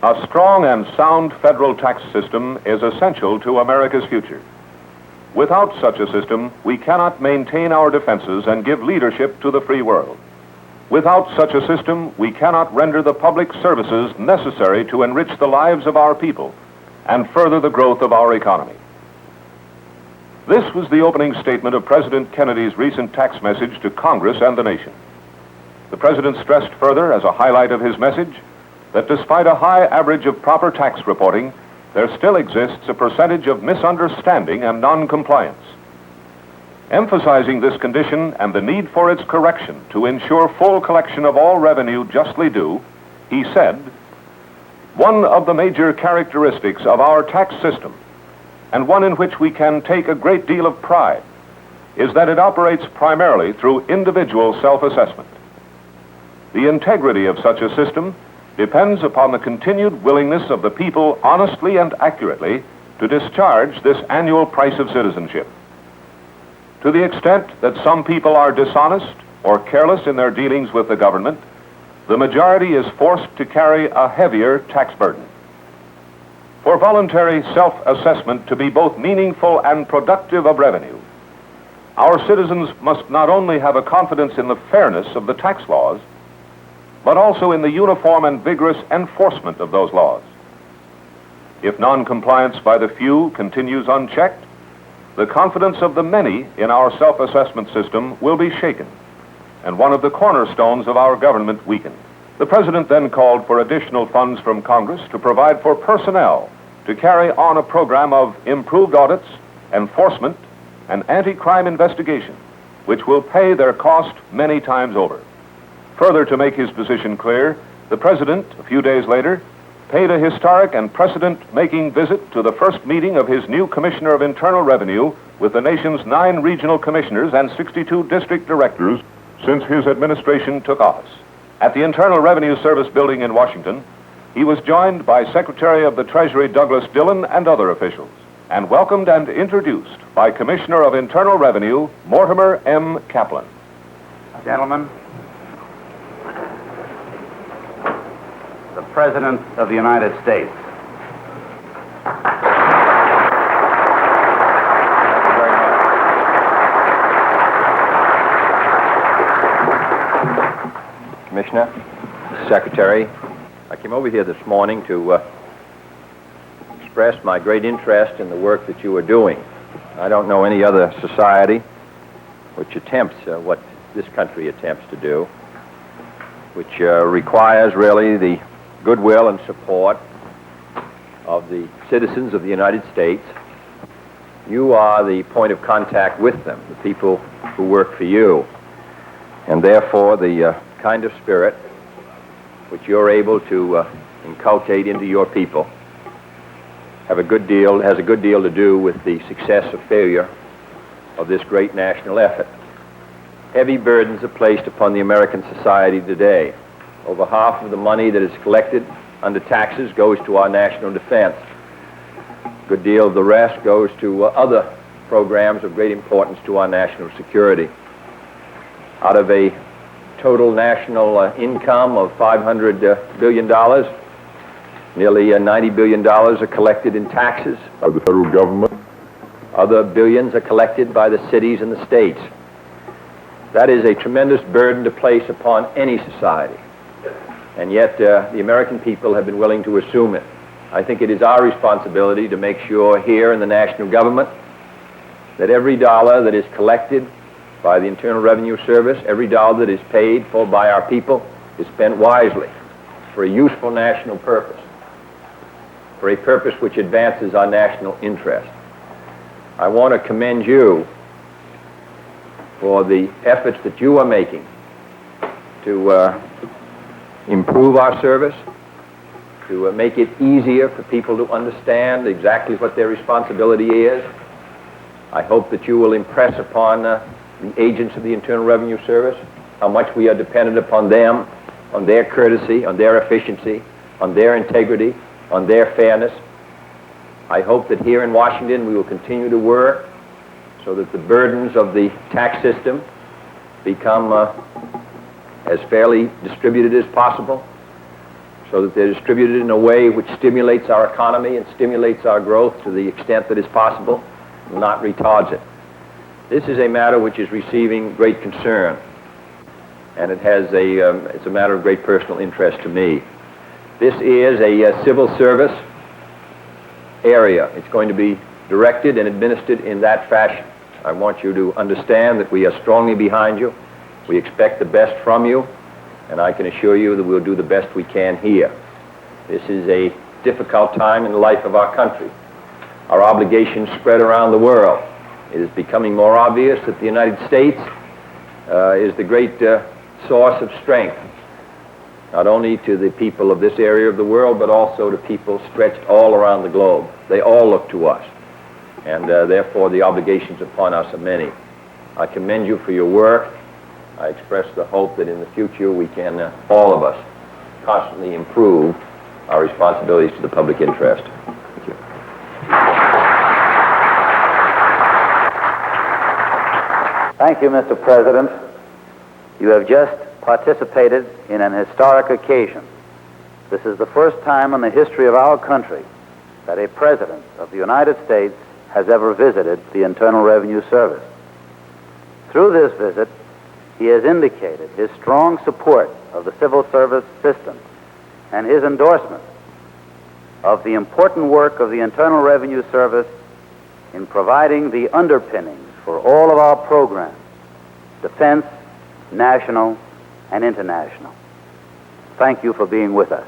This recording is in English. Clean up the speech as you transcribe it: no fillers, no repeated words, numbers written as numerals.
A strong and sound federal tax system is essential to America's future. Without such a system, we cannot maintain our defenses and give leadership to the free world. Without such a system, we cannot render the public services necessary to enrich the lives of our people and further the growth of our economy. This was the opening statement of President Kennedy's recent tax message to Congress and the nation. The President stressed further, as a highlight of his message, that despite a high average of proper tax reporting, there still exists a percentage of misunderstanding and non-compliance. Emphasizing this condition and the need for its correction to ensure full collection of all revenue justly due, he said, "One of the major characteristics of our tax system, and one in which we can take a great deal of pride, is that it operates primarily through individual self-assessment. The integrity of such a system depends upon the continued willingness of the people honestly and accurately to discharge this annual price of citizenship. To the extent that some people are dishonest or careless in their dealings with the government, the majority is forced to carry a heavier tax burden. For voluntary self-assessment to be both meaningful and productive of revenue, our citizens must not only have a confidence in the fairness of the tax laws, but also in the uniform and vigorous enforcement of those laws. If non-compliance by the few continues unchecked, the confidence of the many in our self-assessment system will be shaken, and one of the cornerstones of our government weakened." The President then called for additional funds from Congress to provide for personnel to carry on a program of improved audits, enforcement, and anti-crime investigation, which will pay their cost many times over. Further, to make his position clear, the President, a few days later, paid a historic and precedent-making visit to the first meeting of his new Commissioner of Internal Revenue with the nation's 9 regional commissioners and 62 district directors since his administration took office. At the Internal Revenue Service building in Washington, he was joined by Secretary of the Treasury Douglas Dillon and other officials, and welcomed and introduced by Commissioner of Internal Revenue Mortimer M. Kaplan. Gentlemen, the President of the United States. Commissioner, Secretary, I came over here this morning to express my great interest in the work that you are doing. I don't know any other society which attempts what this country attempts to do, which requires really the goodwill and support of the citizens of the United States. You are the point of contact with them, the people who work for you, and therefore the kind of spirit which you're able to inculcate into your people has a good deal to do with the success or failure of this great national effort. Heavy burdens are placed upon the American society today. Over half of the money that is collected under taxes goes to our national defense. A good deal of the rest goes to other programs of great importance to our national security. Out of a total national income of $500 billion, nearly $90 billion are collected in taxes by the federal government. Other billions are collected by the cities and the states. That is a tremendous burden to place upon any society. And yet the American people have been willing to assume it. I think it is our responsibility to make sure here in the national government that every dollar that is collected by the Internal Revenue Service, every dollar that is paid for by our people, is spent wisely for a useful national purpose, for a purpose which advances our national interest. I want to commend you for the efforts that you are making to improve our service, to make it easier for people to understand exactly what their responsibility is. I hope that you will impress upon the agents of the Internal Revenue Service how much we are dependent upon them, on their courtesy, on their efficiency, on their integrity, on their fairness. I hope that here in Washington we will continue to work so that the burdens of the tax system become as fairly distributed as possible, so that they're distributed in a way which stimulates our economy and stimulates our growth to the extent that is possible, not retards it. This is a matter which is receiving great concern, and it's a matter of great personal interest to me. This is a civil service area. It's going to be directed and administered in that fashion. I want you to understand that we are strongly behind you. We expect the best from you, and I can assure you that we'll do the best we can here. This is a difficult time in the life of our country. Our obligations spread around the world. It is becoming more obvious that the United States is the great source of strength, not only to the people of this area of the world, but also to people stretched all around the globe. They all look to us, and therefore the obligations upon us are many. I commend you for your work. I express the hope that in the future we can, all of us, constantly improve our responsibilities to the public interest. Thank you. Thank you, Mr. President. You have just participated in an historic occasion. This is the first time in the history of our country that a president of the United States has ever visited the Internal Revenue Service. Through this visit, he has indicated his strong support of the civil service system and his endorsement of the important work of the Internal Revenue Service in providing the underpinnings for all of our programs, defense, national, and international. Thank you for being with us.